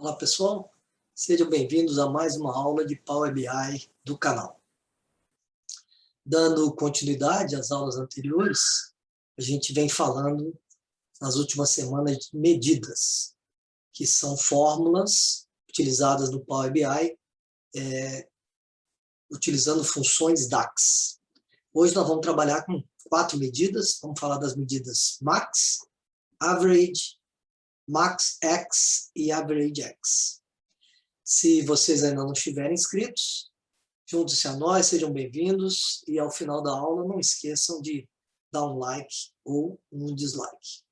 Olá pessoal, sejam bem-vindos a mais uma aula de Power BI do canal. Dando continuidade às aulas anteriores, a gente vem falando nas últimas semanas de medidas, que são fórmulas utilizadas no Power BI, utilizando funções DAX. Hoje nós vamos trabalhar com 4 medidas, vamos falar das medidas Max, Average, MaxX e AverageX. Se vocês ainda não estiverem inscritos, junte-se a nós, sejam bem-vindos e ao final da aula não esqueçam de dar um like ou um dislike.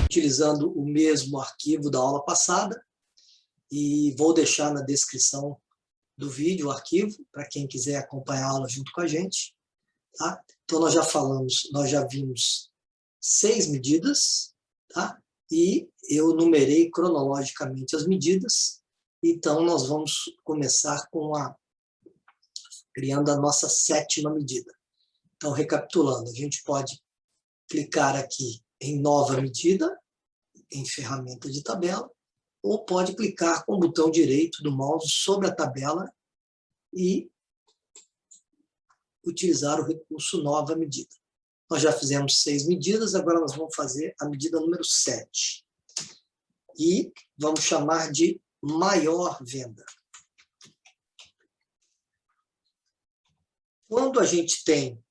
Utilizando o mesmo arquivo da aula passada, e vou deixar na descrição do vídeo o arquivo, para quem quiser acompanhar a aula junto com a gente. Tá? Então nós já vimos 6 medidas, tá? E eu numerei cronologicamente as medidas, então nós vamos começar criando a nossa 7ª medida. Então, recapitulando, a gente pode clicar aqui em nova medida, em ferramenta de tabela, ou pode clicar com o botão direito do mouse sobre a tabela e utilizar o recurso nova medida. Nós já fizemos 6 medidas, agora nós vamos fazer a medida número 7. E vamos chamar de maior venda. Quando a gente tem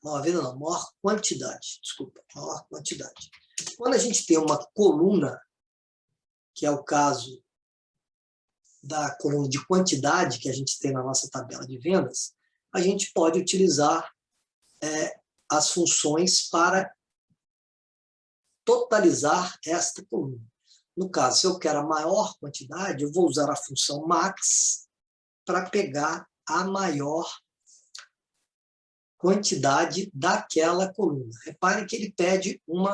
maior venda, não, maior quantidade, desculpa, maior quantidade. Quando a gente tem uma coluna, que é o caso da coluna de quantidade que a gente tem na nossa tabela de vendas, a gente pode utilizar as funções para totalizar esta coluna. No caso, se eu quero a maior quantidade, eu vou usar a função max para pegar a maior quantidade daquela coluna. Repare que ele pede um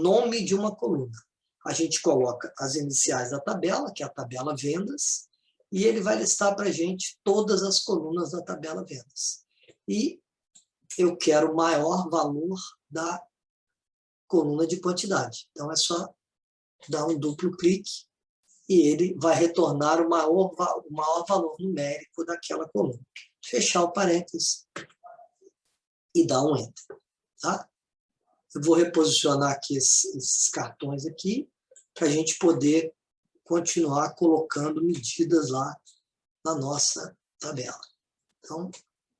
nome de uma coluna. A gente coloca as iniciais da tabela, que é a tabela vendas, e ele vai listar para a gente todas as colunas da tabela vendas. E eu quero o maior valor da coluna de quantidade. Então, é só dar um duplo clique e ele vai retornar o maior valor numérico daquela coluna. Fechar o parênteses e dar um Enter. Tá? Eu vou reposicionar aqui esses cartões aqui para a gente poder continuar colocando medidas lá na nossa tabela. Então,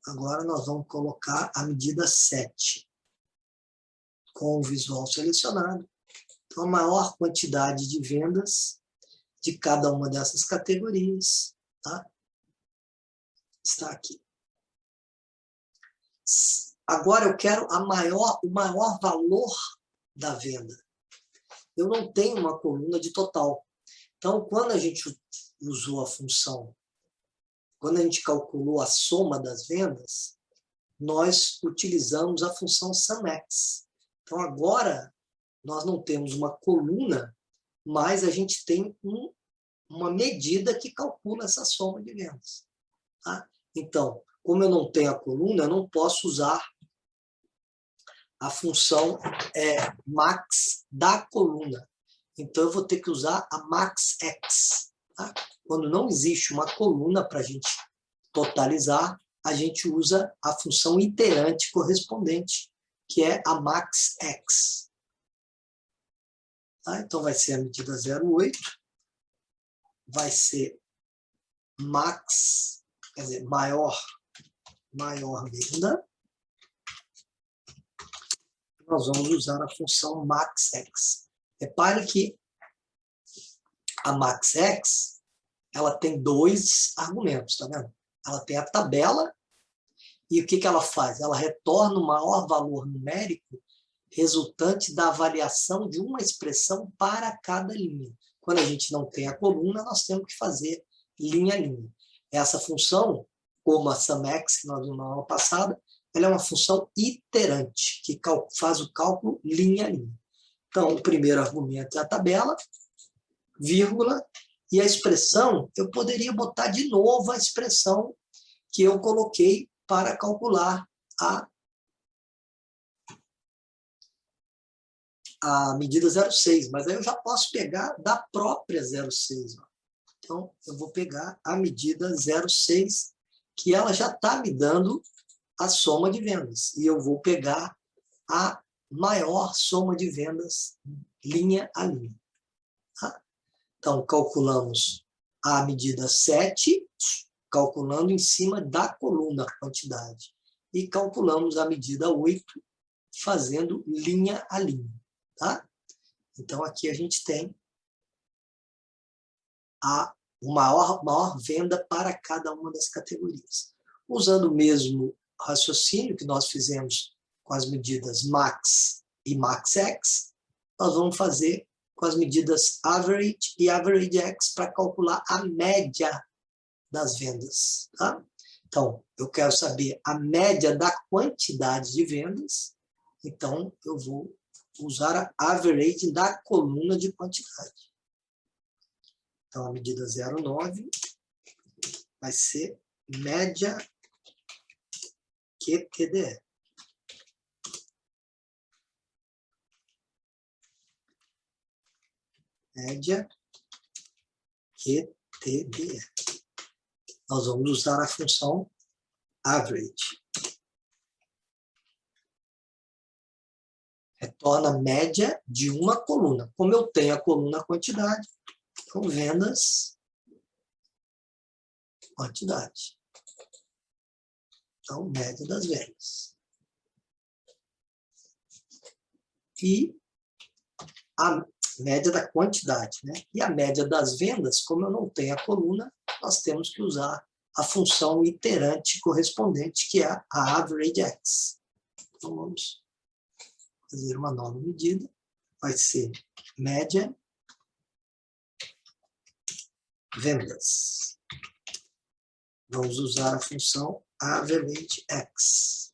agora nós vamos colocar a medida 7, com o visual selecionado. Então, a maior quantidade de vendas de cada uma dessas categorias, tá? Está aqui. Agora eu quero o maior valor da venda. Eu não tenho uma coluna de total. Então, quando a gente usou a função, quando a gente calculou a soma das vendas, nós utilizamos a função SumX. Então, agora, nós não temos uma coluna, mas a gente tem uma medida que calcula essa soma de vendas. Tá? Então, como eu não tenho a coluna, eu não posso usar a função max da coluna. Então, eu vou ter que usar a MaxX. Tá? Quando não existe uma coluna para a gente totalizar, a gente usa a função iterante correspondente, que é a MaxX. Tá? Então, vai ser a medida 08, vai ser max, quer dizer, maior venda. Nós vamos usar a função MaxX. Repare que a MaxX, ela tem 2 argumentos, tá vendo? Ela tem a tabela, e o que ela faz? Ela retorna o maior valor numérico resultante da avaliação de uma expressão para cada linha. Quando a gente não tem a coluna, nós temos que fazer linha a linha. Essa função, como a SumX, que nós vimos na aula passada, ela é uma função iterante, que faz o cálculo linha a linha. Então, o primeiro argumento é a tabela, vírgula, e a expressão, eu poderia botar de novo a expressão que eu coloquei para calcular a a medida 0,6, mas aí eu já posso pegar da própria 0,6. Então, eu vou pegar a medida 0,6, que ela já está me dando a soma de vendas. E eu vou pegar a maior soma de vendas linha a linha. Tá? Então, calculamos a medida 7, calculando em cima da coluna a quantidade. E calculamos a medida 8, fazendo linha a linha. Tá? Então, aqui a gente tem a maior venda para cada uma das categorias. Usando o mesmo raciocínio que nós fizemos com as medidas Max e MaxX, nós vamos fazer com as medidas Average e AverageX para calcular a média das vendas. Tá? Então, eu quero saber a média da quantidade de vendas, então eu vou usar a average da coluna de quantidade. Então, a medida 0,9 vai ser média QTDE. Média QTDE. Nós vamos usar a função average. Retorna a média de uma coluna. Como eu tenho a coluna quantidade, então vendas, quantidade. Então, média das vendas. E a média da quantidade, né? E a média das vendas, como eu não tenho a coluna, nós temos que usar a função iterante correspondente, que é a AverageX. Então, vamos fazer uma nova medida. Vai ser média vendas. Vamos usar a função AverageX.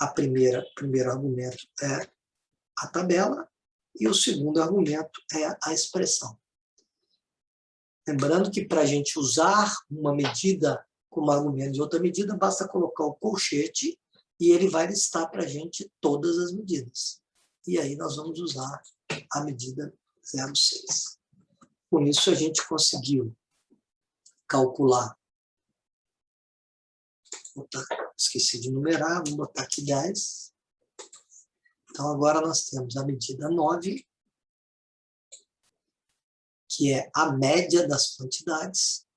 O primeiro argumento é a tabela e o segundo argumento é a expressão. Lembrando que para a gente usar uma medida como argumento de outra medida, basta colocar o colchete e ele vai listar para a gente todas as medidas. E aí nós vamos usar a medida 0,6. Com isso, a gente conseguiu calcular. Esqueci de numerar, vou botar aqui 10. Então, agora nós temos a medida 9, que é a média das quantidades,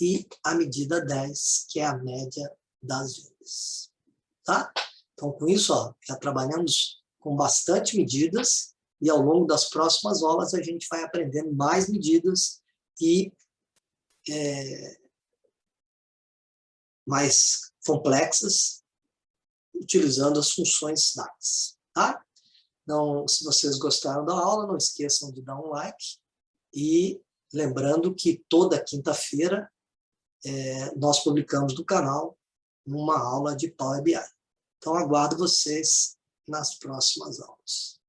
e a medida 10, que é a média das vendas. Tá? Então, com isso, ó, já trabalhamos com bastante medidas, e ao longo das próximas aulas a gente vai aprendendo mais medidas e mais complexas, utilizando as funções DAX. Tá? Então, se vocês gostaram da aula, não esqueçam de dar um like. E lembrando que toda quinta-feira nós publicamos no canal uma aula de Power BI. Então, aguardo vocês nas próximas aulas.